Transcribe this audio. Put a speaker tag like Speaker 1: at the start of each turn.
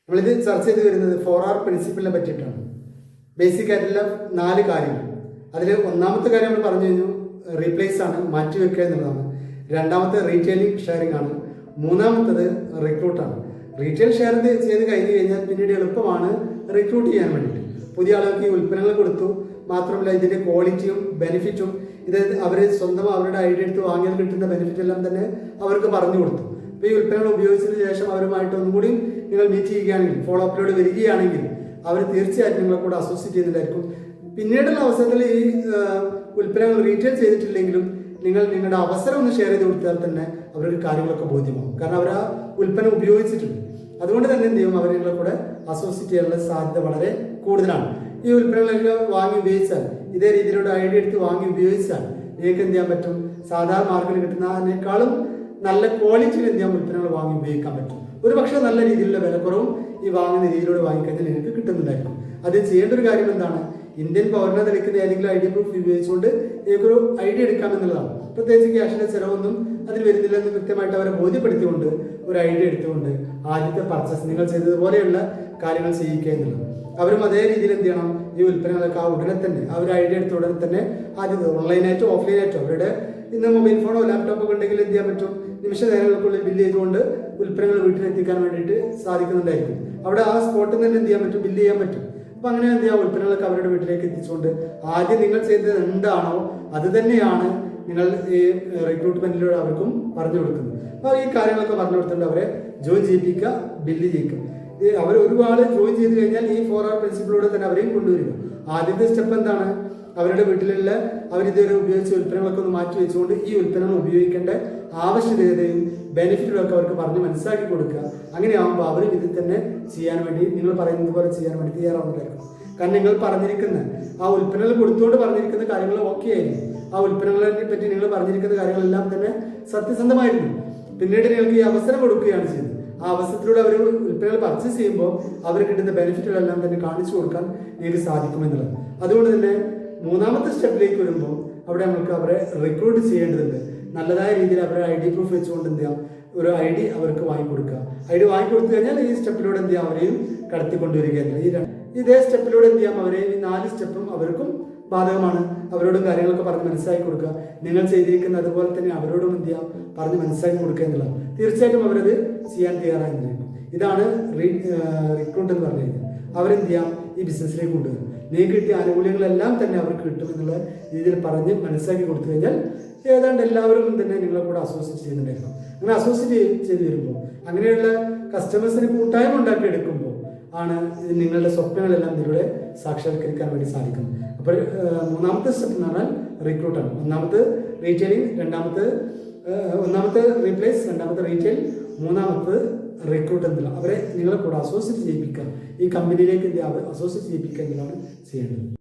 Speaker 1: നമ്മളിത് ചർച്ച ചെയ്ത് വരുന്നത് 4R പ്രിൻസിപ്പിളിനെ പറ്റിയിട്ടാണ്. ബേസിക് ആയിട്ടുള്ള 4 കാര്യങ്ങൾ. അതിൽ ഒന്നാമത്തെ കാര്യം നമ്മൾ പറഞ്ഞു കഴിഞ്ഞു, റീപ്ലേസ് ആണ്, മാറ്റിവെക്കുക എന്നുള്ളതാണ്. രണ്ടാമത്തെ റീറ്റെയിലിംഗ് ഷെയറിംഗ് ആണ്. മൂന്നാമത്തത് റിക്രൂട്ടാണ്. റീറ്റെയിൽ ഷെയർ ചെയ്ത് കഴിഞ്ഞ് കഴിഞ്ഞാൽ പിന്നീട് എളുപ്പമാണ് റിക്രൂട്ട് ചെയ്യാൻ വേണ്ടിയിട്ട്. പുതിയ ആളുകൾക്ക് ഈ ഉൽപ്പന്നങ്ങൾ കൊടുത്തു, മാത്രമല്ല ഇതിൻ്റെ ക്വാളിറ്റിയും ബെനിഫിറ്റും ഇത് അവർ സ്വന്തം അവരുടെ ഐഡിയ എടുത്ത് വാങ്ങിയാൽ കിട്ടുന്ന ബെനിഫിറ്റ് എല്ലാം തന്നെ അവർക്ക് പറഞ്ഞു കൊടുത്തു. അപ്പോൾ ഈ ഉൽപ്പന്നങ്ങൾ ഉപയോഗിച്ചതിന് ശേഷം അവരുമായിട്ട് ഒന്നുകൂടി നിങ്ങൾ മീറ്റ് ചെയ്യുകയാണെങ്കിൽ, ഫോളോ അപ്പിലൂടെ വരികയാണെങ്കിൽ അവർ തീർച്ചയായിട്ടും നിങ്ങളെ കൂടെ അസോസിയേറ്റ് ചെയ്യുന്നതായിരിക്കും. പിന്നീടുള്ള അവസരത്തിൽ ഈ ഉൽപ്പന്നങ്ങൾ റീറ്റെയിൽ ചെയ്തിട്ടില്ലെങ്കിലും നിങ്ങൾ നിങ്ങളുടെ അവസരം ഒന്ന് ഷെയർ ചെയ്ത് കൊടുത്താൽ തന്നെ അവർക്ക് കാര്യങ്ങളൊക്കെ ബോധ്യമാകും. കാരണം അവർ ആ ഉൽപ്പന്നം ഉപയോഗിച്ചിട്ടുണ്ട്. അതുകൊണ്ട് തന്നെ എന്ത് ചെയ്യും, അവർ നിങ്ങളെ കൂടെ അസോസിയേറ്റ് ചെയ്യാനുള്ള സാധ്യത വളരെ കൂടുതലാണ്. ഈ ഉൽപ്പന്നങ്ങളൊക്കെ വാങ്ങി ഉപയോഗിച്ചാൽ, ഇതേ രീതിയിലുള്ള ഐഡിയ എടുത്ത് വാങ്ങി ഉപയോഗിച്ചാൽ നിങ്ങൾക്ക് എന്ത് ചെയ്യാൻ പറ്റും, സാധാരണ മാർക്കറ്റിൽ കിട്ടുന്നതിനേക്കാളും നല്ല ക്വാളിറ്റിയിൽ എന്ത് ചെയ്യാൻ ഉൽപ്പന്നങ്ങൾ വാങ്ങി ഉപയോഗിക്കാൻ പറ്റും. ഒരു പക്ഷേ നല്ല രീതിയിലുള്ള വിലക്കുറവും ഈ വാങ്ങുന്ന രീതിയിലൂടെ വാങ്ങിക്കഴിഞ്ഞാൽ നിങ്ങൾക്ക് കിട്ടുന്നുണ്ടായിരിക്കും. അത് ചെയ്യേണ്ട ഒരു കാര്യം എന്താണ്, ഇന്ത്യൻ പൗരനെ നിൽക്കുന്ന ഏതെങ്കിലും ഐഡിയ പ്രൂഫ് ഉപയോഗിച്ചുകൊണ്ട് നിങ്ങൾക്കൊരു ഐഡിയ എടുക്കാമെന്നുള്ളതാണ്. പ്രത്യേകിച്ച് ക്യാഷിന്റെ ചിലവൊന്നും അതിൽ വരുന്നില്ലെന്ന് കൃത്യമായിട്ട് അവരെ ബോധ്യപ്പെടുത്തിക്കൊണ്ട് ഒരു ഐഡിയ എടുത്തുകൊണ്ട് ആദ്യത്തെ പർച്ചേസ് നിങ്ങൾ ചെയ്തതുപോലെയുള്ള കാര്യങ്ങൾ ചെയ്യിക്കുക എന്നുള്ളത്. അവരും അതേ രീതിയിൽ എന്ത് ചെയ്യണം, ഈ ഉൽപ്പന്നങ്ങളൊക്കെ ആ ഉടനെ തന്നെ അവർ ഐഡിയ എടുത്ത ഉടനെ തന്നെ ആദ്യം ഓൺലൈനായിട്ടോ ഓഫ്ലൈനായിട്ടോ അവരുടെ ഇന്ന് മൊബൈൽ ഫോണോ ലാപ്ടോപ്പോ ഉണ്ടെങ്കിൽ എന്ത് ചെയ്യാൻ പറ്റും, നിമിഷ നേരങ്ങൾക്കുള്ളിൽ ബില്ല് ചെയ്തുകൊണ്ട് ഉൽപ്പന്നങ്ങൾ വീട്ടിലെത്തിക്കാൻ വേണ്ടിയിട്ട് സാധിക്കുന്നുണ്ടായിരിക്കും. അവിടെ ആ സ്പോട്ടിൽ തന്നെ എന്ത് ചെയ്യാൻ പറ്റും, ബില്ല് ചെയ്യാൻ പറ്റും. അപ്പം അങ്ങനെ എന്ത് ചെയ്യാം, ഉൽപ്പന്നങ്ങളൊക്കെ അവരുടെ വീട്ടിലേക്ക് എത്തിച്ചുകൊണ്ട് ആദ്യം നിങ്ങൾ ചെയ്തത് എന്താണോ അത് തന്നെയാണ് നിങ്ങൾ ഈ റിക്രൂട്ട്മെന്റിലൂടെ അവർക്കും പറഞ്ഞു കൊടുക്കുന്നത്. അപ്പോൾ ഈ കാര്യങ്ങളൊക്കെ പറഞ്ഞു കൊടുത്തിട്ട് അവരെ ജോയിൻ ചെയ്യിപ്പിക്കുക, ബില്ല് ചെയ്യിക്കുക. അവർ ഒരുപാട് ജോയിൻ ചെയ്ത് കഴിഞ്ഞാൽ ഈ 4R പ്രിൻസിപ്പിളിലൂടെ തന്നെ അവരെയും കൊണ്ടുവരിക. ആദ്യത്തെ സ്റ്റെപ്പ് എന്താണ്, അവരുടെ വീട്ടിലുള്ള അവരിതുവരെ ഉപയോഗിച്ച ഉൽപ്പന്നങ്ങളൊക്കെ ഒന്ന് മാറ്റി വെച്ചുകൊണ്ട് ഈ ഉൽപ്പന്നങ്ങൾ ഉപയോഗിക്കേണ്ട ആവശ്യകതയും ബെനിഫിറ്റും ഒക്കെ അവർക്ക് പറഞ്ഞ് മനസ്സിലാക്കി കൊടുക്കുക. അങ്ങനെയാകുമ്പോൾ അവരും ഇതിൽ തന്നെ ചെയ്യാൻ വേണ്ടി, നിങ്ങൾ പറയുന്നത് പോലെ ചെയ്യാൻ വേണ്ടി തയ്യാറാവുന്നതായിരിക്കും. കാരണം നിങ്ങൾ പറഞ്ഞിരിക്കുന്ന ആ ഉൽപ്പന്നങ്ങൾ കൊടുത്തുകൊണ്ട് പറഞ്ഞിരിക്കുന്ന കാര്യങ്ങൾ ഓക്കെ ആയിരുന്നു. ആ ഉൽപ്പന്നങ്ങളെ പറ്റി നിങ്ങൾ പറഞ്ഞിരിക്കുന്ന കാര്യങ്ങളെല്ലാം തന്നെ സത്യസന്ധമായിരുന്നു. പിന്നീട് നിങ്ങൾക്ക് ഈ അവസരം കൊടുക്കുകയാണ് ചെയ്യുന്നത്. ആ അവസരത്തിലൂടെ അവർ ഉൽപ്പന്നങ്ങൾ പർച്ചേസ് ചെയ്യുമ്പോൾ അവർ കിട്ടുന്ന ബെനിഫിറ്റുകളെല്ലാം തന്നെ കാണിച്ചു കൊടുക്കാൻ നിങ്ങൾക്ക് സാധിക്കുമെന്നുള്ളത്. അതുകൊണ്ട് തന്നെ മൂന്നാമത്തെ സ്റ്റെപ്പിലേക്ക് വരുമ്പോൾ അവിടെ നമുക്ക് അവരെ റിക്രൂട്ട് ചെയ്യേണ്ടതുണ്ട്. നല്ലതായ രീതിയിൽ അവരെ ID പ്രൂഫ് വെച്ചുകൊണ്ട് എന്ത് ചെയ്യാം, ഒരു ID അവർക്ക് വാങ്ങിക്കൊടുക്കുക. ID വാങ്ങിക്കൊടുത്തു കഴിഞ്ഞാൽ ഈ സ്റ്റെപ്പിലൂടെ എന്ത് ചെയ്യാം, അവരെയും കടത്തിക്കൊണ്ടുവരികയെന്നില്ല. ഇതേ സ്റ്റെപ്പിലൂടെ എന്ത് ചെയ്യാം, അവരെ ഈ 4 സ്റ്റെപ്പും അവർക്കും ബാധകമാണ്. അവരോടും കാര്യങ്ങളൊക്കെ പറഞ്ഞ് മനസ്സിലാക്കി കൊടുക്കുക. നിങ്ങൾ ചെയ്തിരിക്കുന്ന അതുപോലെ തന്നെ അവരോടും എന്ത് ചെയ്യാം, പറഞ്ഞ് മനസ്സിലാക്കി കൊടുക്കുക എന്നുള്ളത്. തീർച്ചയായിട്ടും അവരത് ചെയ്യാൻ തയ്യാറായിരിക്കും. ഇതാണ് റിക്രൂട്ട് എന്ന് പറഞ്ഞു കഴിഞ്ഞാൽ അവരെന്ത് ചെയ്യാം, ഈ ബിസിനസ്സിലേക്ക് കൊണ്ടുവരും. നിങ്ങൾക്ക് കിട്ടിയ ആനുകൂല്യങ്ങളെല്ലാം തന്നെ അവർക്ക് കിട്ടുമെന്നുള്ള രീതിയിൽ പറഞ്ഞ് മനസ്സിലാക്കി കൊടുത്തു കഴിഞ്ഞാൽ ഏതാണ്ട് എല്ലാവരും തന്നെ നിങ്ങളെ കൂടെ അസോസിയേറ്റ് ചെയ്യുന്നുണ്ടായിരുന്നു. അങ്ങനെ അസോസിയേറ്റ് ചെയ്ത് വരുമ്പോൾ, അങ്ങനെയുള്ള കസ്റ്റമേഴ്സിന് കൂട്ടായ്മ ഉണ്ടാക്കിയെടുക്കുമ്പോൾ ആണ് നിങ്ങളുടെ സ്വപ്നങ്ങളെല്ലാം ഇതിലൂടെ സാക്ഷാത്കരിക്കാൻ വേണ്ടി സാധിക്കുന്നത്. അപ്പോൾ മൂന്നാമത്തെ സ്റ്റെപ്പ് എന്ന് പറഞ്ഞാൽ റിക്രൂട്ടാണ്. ഒന്നാമത്തെ റീറ്റെയിലിംഗ്, ഒന്നാമത്തെ റീപ്ലേസ്, രണ്ടാമത്തെ റീറ്റെയിൽ, മൂന്നാമത്തെ റിക്രൂട്ട് എന്നുള്ള അവരെ നിങ്ങളെ കൂടെ അസോസിയേറ്റ് ചെയ്യിപ്പിക്കുക. ഈ കമ്പനിയിലേക്ക് അസോസിയേറ്റ് ചെയ്യിപ്പിക്കുക എന്നതാണ് ചെയ്യേണ്ടത്.